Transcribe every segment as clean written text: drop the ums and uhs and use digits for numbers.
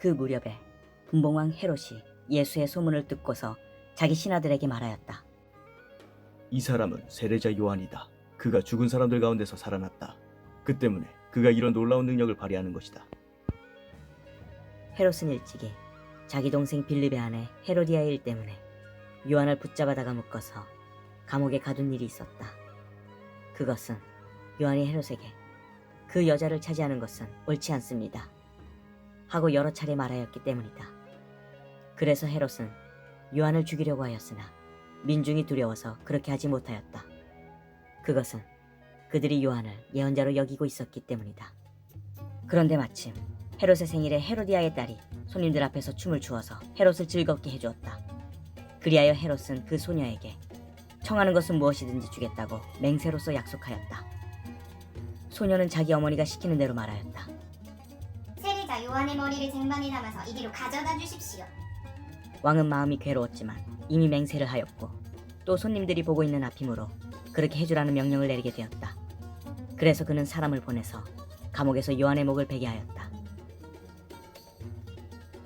그 무렵에 분봉왕 헤롯이 예수의 소문을 듣고서 자기 신하들에게 말하였다. 이 사람은 세례자 요한이다. 그가 죽은 사람들 가운데서 살아났다. 그 때문에 그가 이런 놀라운 능력을 발휘하는 것이다. 헤롯은 일찍이 자기 동생 빌립의 아내 헤로디아의 일 때문에 요한을 붙잡아다가 묶어서 감옥에 가둔 일이 있었다. 그것은 요한이 헤롯에게 그 여자를 차지하는 것은 옳지 않습니다 하고 여러 차례 말하였기 때문이다. 그래서 헤롯은 요한을 죽이려고 하였으나 민중이 두려워서 그렇게 하지 못하였다. 그것은 그들이 요한을 예언자로 여기고 있었기 때문이다. 그런데 마침 헤롯의 생일에 헤로디아의 딸이 손님들 앞에서 춤을 추어서 헤롯을 즐겁게 해주었다. 그리하여 헤롯은 그 소녀에게 청하는 것은 무엇이든지 주겠다고 맹세로서 약속하였다. 소녀는 자기 어머니가 시키는 대로 말하였다. 세례자 요한의 머리를 쟁반에 담아서 이리로 가져다 주십시오. 왕은 마음이 괴로웠지만 이미 맹세를 하였고 또 손님들이 보고 있는 앞이므로 그렇게 해주라는 명령을 내리게 되었다. 그래서 그는 사람을 보내서 감옥에서 요한의 목을 베게 하였다.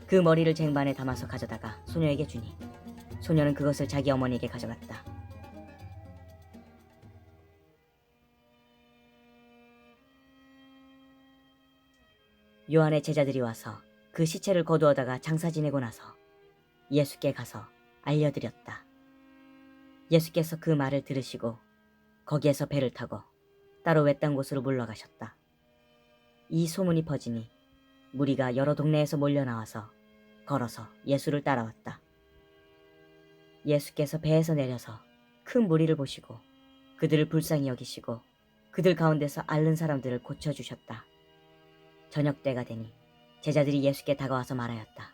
그 머리를 쟁반에 담아서 가져다가 소녀에게 주니 소녀는 그것을 자기 어머니에게 가져갔다. 요한의 제자들이 와서 그 시체를 거두어다가 장사 지내고 나서 예수께 가서 알려드렸다. 예수께서 그 말을 들으시고 거기에서 배를 타고 따로 외딴 곳으로 물러가셨다. 이 소문이 퍼지니 무리가 여러 동네에서 몰려나와서 걸어서 예수를 따라왔다. 예수께서 배에서 내려서 큰 무리를 보시고 그들을 불쌍히 여기시고 그들 가운데서 앓는 사람들을 고쳐주셨다. 저녁 때가 되니 제자들이 예수께 다가와서 말하였다.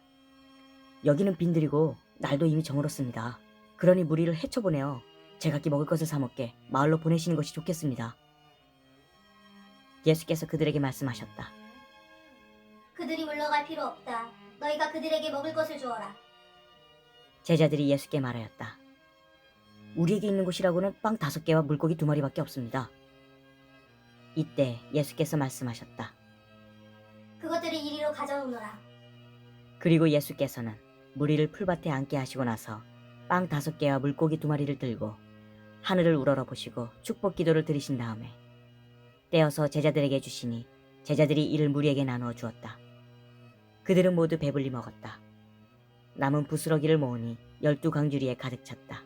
여기는 빈들이고 날도 이미 저물었습니다. 그러니 무리를 헤쳐보내어 제각기 먹을 것을 사 먹게 마을로 보내시는 것이 좋겠습니다. 예수께서 그들에게 말씀하셨다. 그들이 물러갈 필요 없다. 너희가 그들에게 먹을 것을 주어라. 제자들이 예수께 말하였다. 우리에게 있는 곳이라고는 빵 5개와 물고기 2마리밖에 없습니다. 이때 예수께서 말씀하셨다. 그것들을 이리로 가져오너라. 그리고 예수께서는 무리를 풀밭에 앉게 하시고 나서 빵 5개와 물고기 2마리를 들고 하늘을 우러러 보시고 축복 기도를 드리신 다음에 떼어서 제자들에게 주시니 제자들이 이를 무리에게 나누어 주었다. 그들은 모두 배불리 먹었다. 남은 부스러기를 모으니 12광주리에 가득 찼다.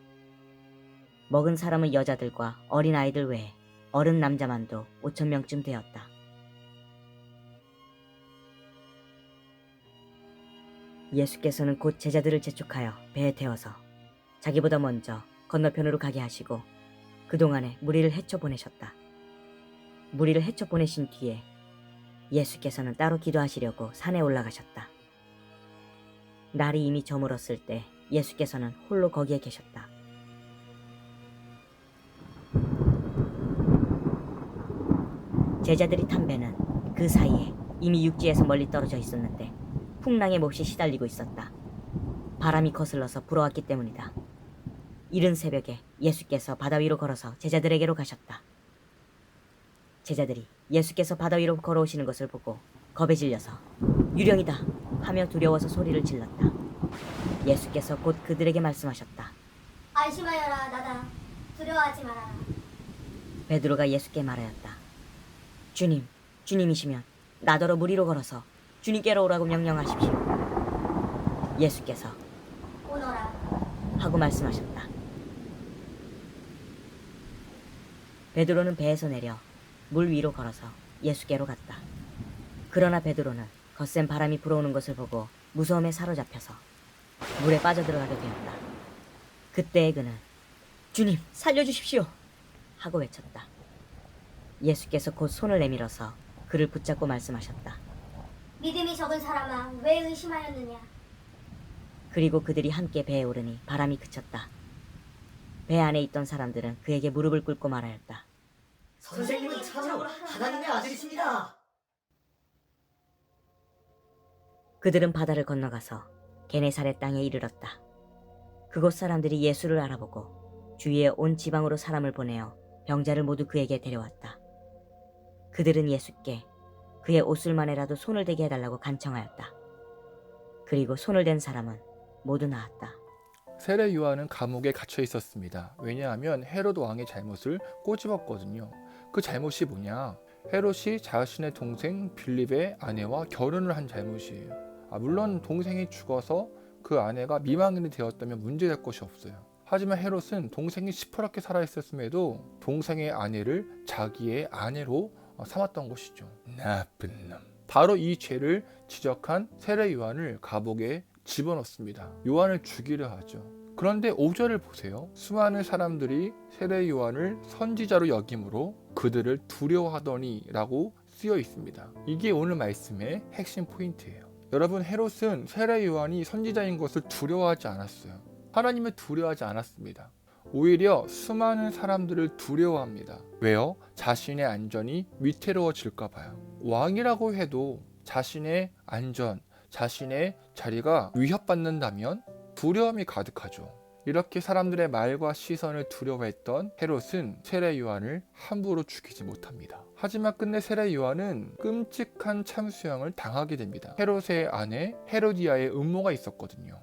먹은 사람은 여자들과 어린아이들 외에 어른 남자만도 5,000명쯤 되었다. 예수께서는 곧 제자들을 재촉하여 배에 태워서 자기보다 먼저 건너편으로 가게 하시고 그동안에 무리를 헤쳐 보내셨다. 무리를 헤쳐 보내신 뒤에 예수께서는 따로 기도하시려고 산에 올라가셨다. 날이 이미 저물었을 때 예수께서는 홀로 거기에 계셨다. 제자들이 탄 배는 그 사이에 이미 육지에서 멀리 떨어져 있었는데 풍랑에 몹시 시달리고 있었다. 바람이 거슬러서 불어왔기 때문이다. 이른 새벽에 예수께서 바다 위로 걸어서 제자들에게로 가셨다. 제자들이 예수께서 바다 위로 걸어오시는 것을 보고 겁에 질려서 유령이다 하며 두려워서 소리를 질렀다. 예수께서 곧 그들에게 말씀하셨다. 안심하여라 나다. 두려워하지 말아라. 베드로가 예수께 말하였다. 주님, 주님이시면 나더러 물 위로 걸어서 주님께로 오라고 명령하십시오. 예수께서 오너라. 하고 말씀하셨다. 베드로는 배에서 내려 물 위로 걸어서 예수께로 갔다. 그러나 베드로는 거센 바람이 불어오는 것을 보고 무서움에 사로잡혀서 물에 빠져들어가게 되었다. 그때에 그는 주님 살려주십시오 하고 외쳤다. 예수께서 곧 손을 내밀어서 그를 붙잡고 말씀하셨다. 믿음이 적은 사람아, 왜 의심하였느냐? 그리고 그들이 함께 배에 오르니 바람이 그쳤다. 배 안에 있던 사람들은 그에게 무릎을 꿇고 말하였다. 선생님은 참으로 하나님의 아들이십니다. 그들은 바다를 건너가서 게네사렛 땅에 이르렀다. 그곳 사람들이 예수를 알아보고 주위에 온 지방으로 사람을 보내어 병자를 모두 그에게 데려왔다. 그들은 예수께 그의 옷술만에라도 손을 대게 해달라고 간청하였다. 그리고 손을 댄 사람은 모두 나았다. 세례 요한은 감옥에 갇혀 있었습니다. 왜냐하면 헤롯 왕의 잘못을 꼬집었거든요. 그 잘못이 뭐냐? 헤롯이 자신의 동생 빌립의 아내와 결혼을 한 잘못이에요. 물론 동생이 죽어서 그 아내가 미망인이 되었다면 문제될 것이 없어요. 하지만 헤롯은 동생이 시퍼렇게 살아있었음에도 동생의 아내를 자기의 아내로 삼았던 것이죠. 나쁜 놈. 바로 이 죄를 지적한 세례 요한을 감옥에 집어넣습니다. 요한을 죽이려 하죠. 그런데 5절을 보세요. 수많은 사람들이 세례 요한을 선지자로 여김으로 그들을 두려워하더니 라고 쓰여 있습니다. 이게 오늘 말씀의 핵심 포인트예요. 여러분, 헤롯은 세례 요한이 선지자인 것을 두려워하지 않았어요. 하나님을 두려워하지 않았습니다. 오히려 수많은 사람들을 두려워합니다. 왜요? 자신의 안전이 위태로워질까 봐요. 왕이라고 해도 자신의 안전, 자신의 자리가 위협받는다면 두려움이 가득하죠. 이렇게 사람들의 말과 시선을 두려워했던 헤롯은 세례 요한을 함부로 죽이지 못합니다. 하지만 끝내 세례 요한은 끔찍한 참수형을 당하게 됩니다. 헤롯의 아내 헤로디아의 음모가 있었거든요.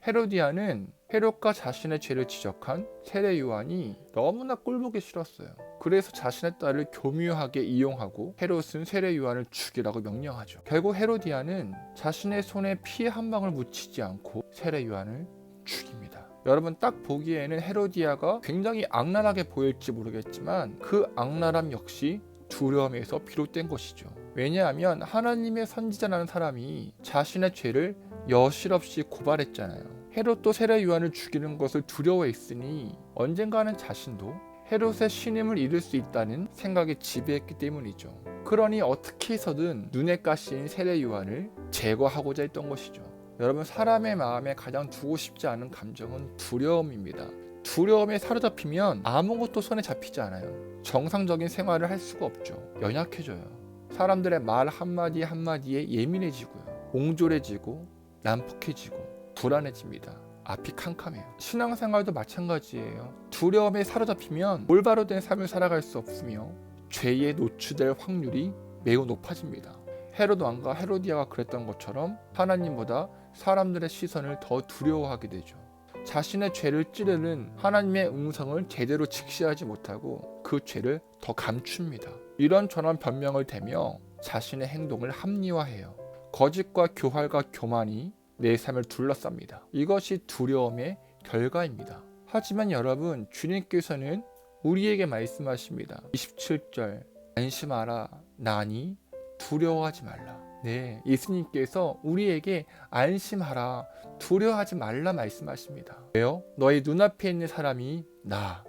헤로디아는 헤롯과 자신의 죄를 지적한 세례 요한이 너무나 꼴보기 싫었어요. 그래서 자신의 딸을 교묘하게 이용하고 헤롯은 세례 요한을 죽이라고 명령하죠. 결국 헤로디아는 자신의 손에 피 한 방울 묻히지 않고 세례 요한을 죽입니다. 여러분, 딱 보기에는 헤로디아가 굉장히 악랄하게 보일지 모르겠지만 그 악랄함 역시 두려움에서 비롯된 것이죠. 왜냐하면 하나님의 선지자라는 사람이 자신의 죄를 여실없이 고발했잖아요. 헤롯도 세례 요한을 죽이는 것을 두려워했으니 언젠가는 자신도 헤롯의 신임을 잃을 수 있다는 생각에 지배했기 때문이죠. 그러니 어떻게 해서든 눈에 가시인 세례 요한을 제거하고자 했던 것이죠. 여러분, 사람의 마음에 가장 두고 싶지 않은 감정은 두려움입니다. 두려움에 사로잡히면 아무것도 손에 잡히지 않아요. 정상적인 생활을 할 수가 없죠. 연약해져요. 사람들의 말 한마디 한마디에 예민해지고요. 옹졸해지고 난폭해지고 불안해집니다. 앞이 캄캄해요. 신앙생활도 마찬가지예요. 두려움에 사로잡히면 올바로 된 삶을 살아갈 수 없으며 죄에 노출될 확률이 매우 높아집니다. 헤롯 왕과 헤로디아가 그랬던 것처럼 하나님보다 사람들의 시선을 더 두려워하게 되죠. 자신의 죄를 찌르는 하나님의 음성을 제대로 직시하지 못하고 그 죄를 더 감춥니다. 이런저런 변명을 대며 자신의 행동을 합리화해요. 거짓과 교활과 교만이 내 삶을 둘러쌉니다. 이것이 두려움의 결과입니다. 하지만 여러분, 주님께서는 우리에게 말씀하십니다. 27절, 안심하라, 나니 두려워하지 말라. 네, 예수님께서 우리에게 안심하라, 두려워하지 말라 말씀하십니다. 왜요? 너희 눈앞에 있는 사람이 나,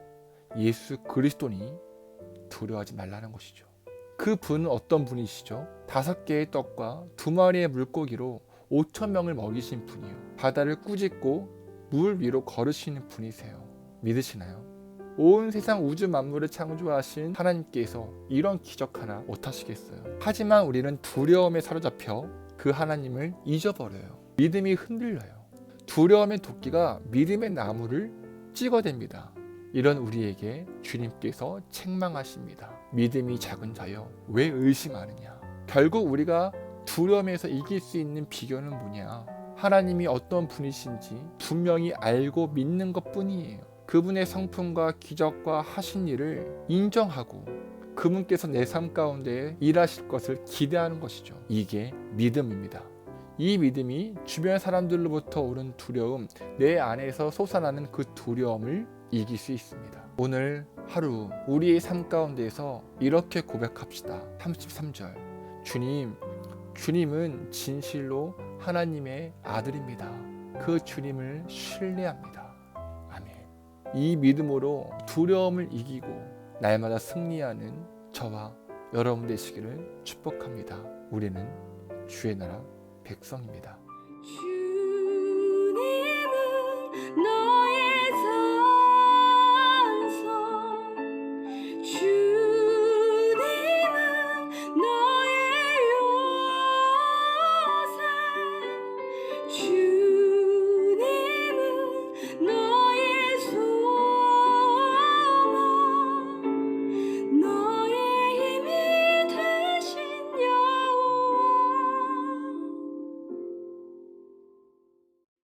예수 그리스도니 두려워하지 말라는 것이죠. 그 분은 어떤 분이시죠? 5개의 떡과 2마리의 물고기로 5,000명을 먹이신 분이요. 바다를 꾸짖고 물 위로 걸으시는 분이세요. 믿으시나요? 온 세상 우주 만물을 창조하신 하나님께서 이런 기적 하나 못하시겠어요? 하지만 우리는 두려움에 사로잡혀 그 하나님을 잊어버려요. 믿음이 흔들려요. 두려움의 도끼가 믿음의 나무를 찍어댑니다. 이런 우리에게 주님께서 책망하십니다. 믿음이 작은 자여, 왜 의심하느냐? 결국 우리가 두려움에서 이길 수 있는 비결은 뭐냐? 하나님이 어떤 분이신지 분명히 알고 믿는 것 뿐이에요. 그분의 성품과 기적과 하신 일을 인정하고 그분께서 내 삶 가운데 일하실 것을 기대하는 것이죠. 이게 믿음입니다. 이 믿음이 주변 사람들로부터 오는 두려움, 내 안에서 솟아나는 그 두려움을 이길 수 있습니다. 오늘 하루 우리의 삶 가운데에서 이렇게 고백합시다. 33절, 주님은 진실로 하나님의 아들입니다. 그 주님을 신뢰합니다. 아멘. 이 믿음으로 두려움을 이기고 날마다 승리하는 저와 여러분 되시기를 축복합니다. 우리는 주의 나라 백성입니다.